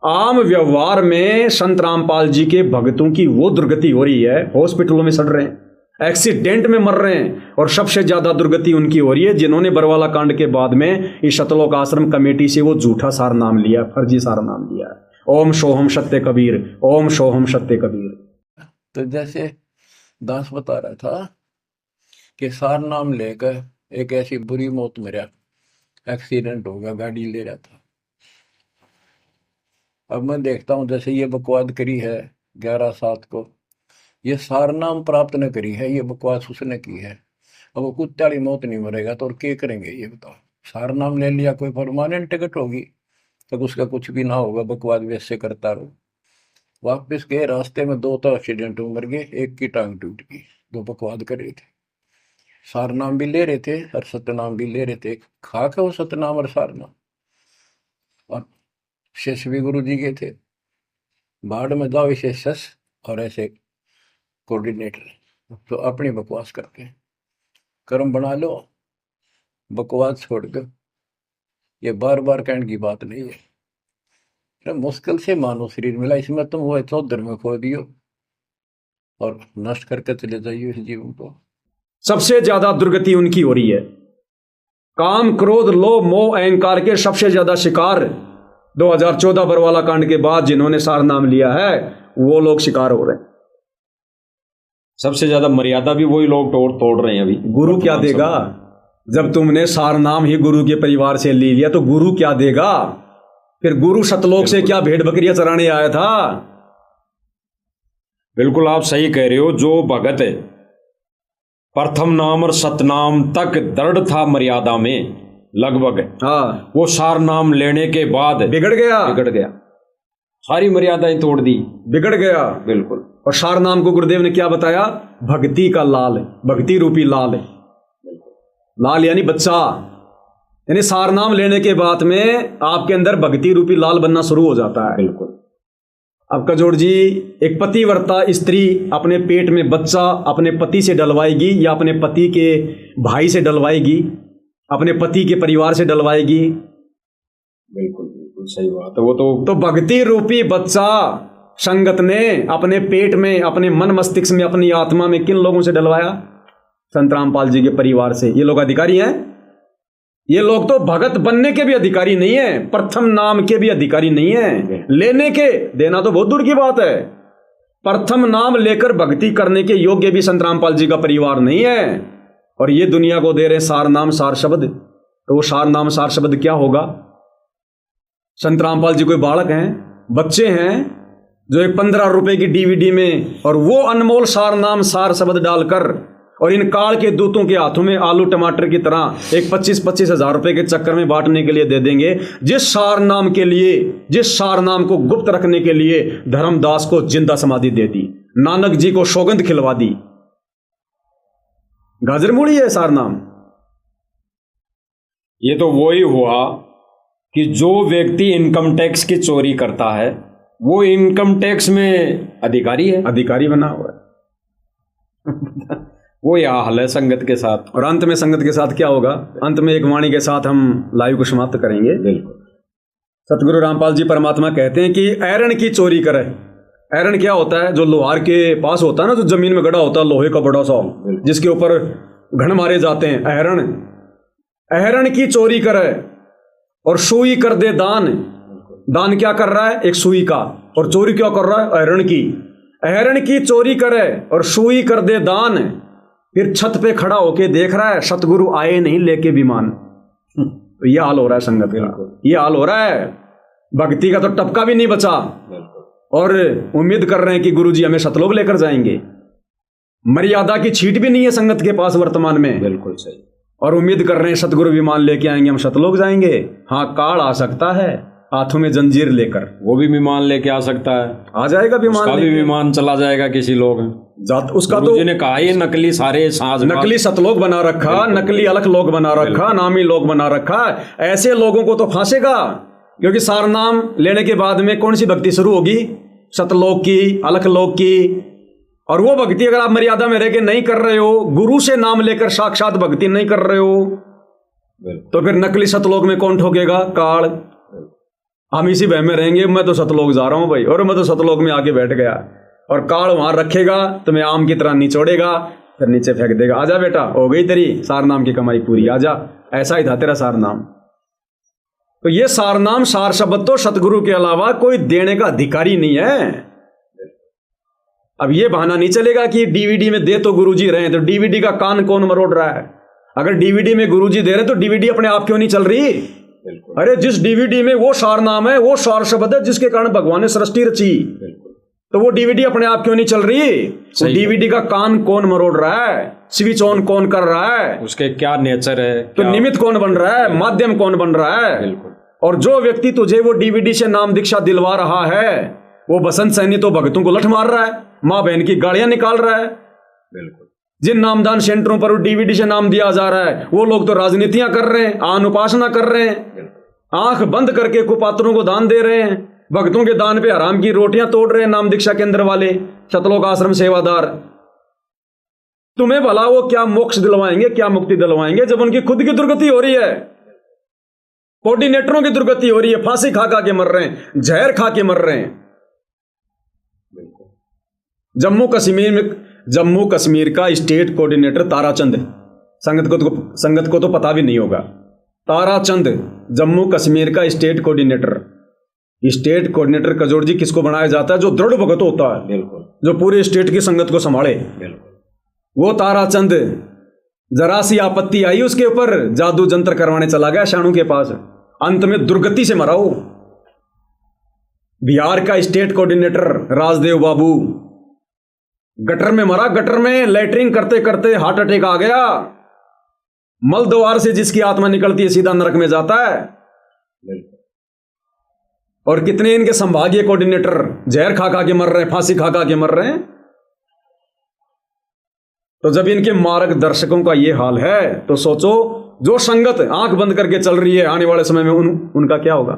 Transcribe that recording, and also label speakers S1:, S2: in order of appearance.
S1: आम व्यवहार में संत रामपाल जी के भक्तों की वो दुर्गति हो रही है, हॉस्पिटलों में सड़ रहे हैं, एक्सीडेंट में मर रहे हैं, और सबसे ज्यादा दुर्गति उनकी हो रही है जिन्होंने बरवाला कांड के बाद में इस सतलोक आश्रम कमेटी से वो झूठा सार नाम लिया, फर्जी सार नाम लिया। ओम सोहम सत्य कबीर, ओम सोहम सत्य कबीर।
S2: तो जैसे दास बता रहा था कि सार नाम लेकर एक ऐसी बुरी मौत मरा, एक्सीडेंट हो गया, गाड़ी ले रहा था। अब मैं देखता हूँ जैसे ये बकवाद करी है 11/7 को, ये सार नाम प्राप्त न करी है, ये बकवास उसने की है। अब वो कुत्ते वाली मौत नहीं मरेगा तो और क्या करेंगे ये बताओ। सार नाम ले लिया, कोई परमानेंट टिकट होगी तब उसका कुछ भी ना होगा, बकवाद वैसे करता रहो। वापस गए, रास्ते में 2 तो एक्सीडेंट में मर गए, एक की टांग टूट गई। 2 बकवाद कर रहे थे, सार नाम भी ले रहे थे और सतनाम भी ले रहे थे, खा के वो सतनाम और सार नाम। और शिष्य भी गुरु जी के थे, बाढ़ में जाओ इसे शस और ऐसे कोऑर्डिनेटर, तो अपनी बकवास करके कर्म बना लो, बकवास छोड़ कर। ये बार बार कहने की बात नहीं है, तो मुश्किल से मानो शरीर मिला, इसमें तुम वो चौधर में खो दियो और नष्ट करके चले जाइए इस जीवन को।
S1: सबसे ज्यादा दुर्गति उनकी हो रही है, काम क्रोध लोभ मोह अहंकार के सबसे ज्यादा शिकार 2014 बरवाला कांड के बाद जिन्होंने सार नाम लिया है वो लोग शिकार हो रहे हैं।
S3: सबसे ज्यादा मर्यादा भी वही लोग तोड़ रहे हैं। अभी
S1: गुरु क्या देगा? जब तुमने सार नाम ही गुरु के परिवार से ले लिया तो गुरु क्या देगा? फिर गुरु सतलोक से क्या भेड़ बकरियां चराने आया था?
S3: बिल्कुल आप सही कह रहे हो। जो भगत है प्रथम नाम और सतनाम तक दृढ़ था मर्यादा में लगभग,
S1: हाँ,
S3: वो सार नाम लेने के बाद
S1: बिगड़ गया,
S3: सारी मर्यादाएं तोड़ दी,
S1: बिगड़ गया।
S3: बिल्कुल।
S1: और सार नाम को गुरुदेव ने क्या बताया? भक्ति का लाल, भक्ति रूपी लाल। लाल यानी बच्चा, यानी सार नाम लेने के बाद में आपके अंदर भक्ति रूपी लाल बनना शुरू हो जाता है।
S3: बिल्कुल।
S1: अब कजोड़ जी, एक पतिव्रता स्त्री अपने पेट में बच्चा अपने पति से डलवाएगी या अपने पति के भाई से डलवाएगी, अपने पति के परिवार से डलवाएगी?
S3: बिल्कुल बिल्कुल सही बात है। वो तो
S1: भक्ति रूपी बच्चा संगत ने अपने पेट में, अपने मन मस्तिष्क में, अपनी आत्मा में किन लोगों से डलवाया? संत रामपाल जी के परिवार से। ये लोग अधिकारी हैं? ये लोग तो भगत बनने के भी अधिकारी नहीं है, प्रथम नाम के भी अधिकारी नहीं है, लेने के, देना तो बहुत दूर की बात है। प्रथम नाम लेकर भक्ति करने के योग्य भी संत रामपाल जी का परिवार नहीं है, और ये दुनिया को दे रहे सार नाम सार शब्द। तो वो सार नाम सार शब्द क्या होगा? संत रामपाल जी कोई बालक हैं, बच्चे हैं, जो एक 15 रुपए की डीवीडी में और वो अनमोल सार नाम सार शब्द डालकर और इन काल के दूतों के हाथों में आलू टमाटर की तरह एक 25-25 हजार रुपए के चक्कर में बांटने के लिए दे देंगे। जिस सार नाम के लिए, जिस सार नाम को गुप्त रखने के लिए धर्मदास को जिंदा समाधि दे दी, नानक जी को सौगंध खिलवा दी, गाजर मूड़ी है सार नाम।
S3: ये तो वही हुआ कि जो व्यक्ति इनकम टैक्स की चोरी करता है वो इनकम टैक्स में अधिकारी है,
S1: अधिकारी बना हुआ है।
S3: वो यह हाल है संगत के साथ।
S1: और अंत में संगत के साथ क्या होगा? अंत में एक वाणी के साथ हम लाइव को समाप्त करेंगे।
S3: बिल्कुल।
S1: सतगुरु रामपाल जी परमात्मा कहते हैं कि ऐरण की चोरी करे। ऐरण क्या होता है? जो लोहार के पास होता है ना, जो जमीन में गड़ा होता है लोहे का बड़ा सा, जिसके ऊपर घण मारे जाते हैं, ऐरण। ऐरण की चोरी करे और सुई कर दे दान। दान क्या कर रहा है? एक सुई का। और चोरी क्या कर रहा है? ऐरण की। ऐरण की चोरी करे और सुई कर दे दान। फिर छत पे खड़ा होके देख रहा है सतगुरु आए नहीं लेके विमान। तो ये हाल हो रहा है संगत का, ये हाल हो रहा है। भक्ति का तो टपका भी नहीं बचा, और उम्मीद कर रहे हैं कि गुरुजी हमें सतलोक लेकर जाएंगे। मर्यादा की छीट भी नहीं है संगत के पास वर्तमान में।
S3: बिल्कुल सही।
S1: और उम्मीद कर रहे हैं सतगुरु विमान लेके आएंगे, हम सतलोक जाएंगे। हाँ, काल आ सकता है हाथों में जंजीर लेकर,
S3: वो भी विमान लेके आ सकता है,
S1: आ जाएगा विमान,
S3: उसका भी विमान चला जाएगा किसी लोग
S1: जात। उसका तो
S3: ने कहा ये नकली सारे साज,
S1: नकली सतलोक बना रखा, नकली अलख लोक बना रखा, नामी लोक बना रखा। ऐसे लोगों को तो फांसेगा, क्योंकि सार नाम लेने के बाद में कौन सी भक्ति शुरू होगी? सतलोक की, अलख लोक की। और वो भक्ति अगर आप मर्यादा में रह के नहीं कर रहे हो, गुरु से नाम लेकर साक्षात भक्ति नहीं कर रहे हो, तो फिर नकली सतलोक में कौन ठोकेगा? काल। हम इसी वह में रहेंगे, मैं तो सतलोक जा रहा हूं भाई, और मैं तो सतलोक में आके बैठ गया, और काल वहां रखेगा तुम्हें आम की तरह निचोड़ेगा, फिर नीचे फेंक देगा। आजा बेटा, हो गई तेरी सारनाम की कमाई पूरी, आजा। ऐसा ही था तेरा सारनाम। तो ये सारनाम, सार शब्द तो सतगुरु के अलावा कोई देने का अधिकारी नहीं है। अब ये बहाना नहीं चलेगा कि डीवीडी में दे तो गुरुजी रहे हैं, तो डीवीडी का कान कौन मरोड़ रहा है? अगर डीवीडी में गुरुजी दे रहे हैं तो डीवीडी अपने आप क्यों नहीं चल रही? अरे जिस डीवीडी में वो सार नाम है, वो सार शब्द है जिसके कारण भगवान ने सृष्टि रची, तो वो डीवीडी अपने आप क्यों नहीं चल रही? वो डीवीडी का कान कौन मरोड़ रहा है? स्विच ऑन कौन कर रहा है?
S3: उसके क्या नेचर है?
S1: तो निमित्त कौन बन रहा है? माध्यम कौन बन रहा है? और जो व्यक्ति तुझे वो डीवीडी से नाम दीक्षा दिलवा रहा है, वो बसंत सैनी तो भक्तों को लठ मार रहा है, माँ बहन की गाड़ियां निकाल रहा है। जिन नामदान सेंटरों पर डीवीडी से नाम दिया जा रहा है, वो लोग तो राजनीतियां कर रहे हैं, आन उपासना कर रहे हैं, आंख बंद करके कुपात्रों को दान दे रहे हैं, भक्तों के दान पे हराम की रोटियां तोड़ रहे हैं नाम दीक्षा केंद्र वाले, सतलोक आश्रम सेवादार। तुम्हें भला वो क्या मोक्ष दिलवाएंगे, क्या मुक्ति दिलवाएंगे, जब उनकी खुद की दुर्गति हो रही है, कोऑर्डिनेटरों की दुर्गति हो रही है, फांसी खा खा के मर रहे हैं, जहर खा के मर रहे हैं। जम्मू कश्मीर का स्टेट कोऑर्डिनेटर ताराचंद, संगत को तो पता भी नहीं होगा, ताराचंद जम्मू कश्मीर का स्टेट कोऑर्डिनेटर कजोड़ जी किसको बनाया जाता है? जो दृढ़ भगत होता है, जो पूरे स्टेट की संगत को संभाले, वो ताराचंद। जरा सी आपत्ति आई उसके ऊपर, जादू जंत्र करवाने चला गया शाणू के पास, अंत में दुर्गति से मरा। बिहार का स्टेट कोऑर्डिनेटर राजदेव बाबू गटर में मरा, गटर में लेटरिंग करते करते हार्ट अटैक आ गया। मल द्वार से जिसकी आत्मा निकलती है सीधा नरक में जाता है। और कितने इनके संभागीय कोऑर्डिनेटर जहर खा खा के मर रहे हैं, फांसी खा खा के मर रहे हैं। तो जब इनके मार्गदर्शकों का ये हाल है, तो सोचो जो संगत आंख बंद करके चल रही है, आने वाले समय में उनका क्या होगा?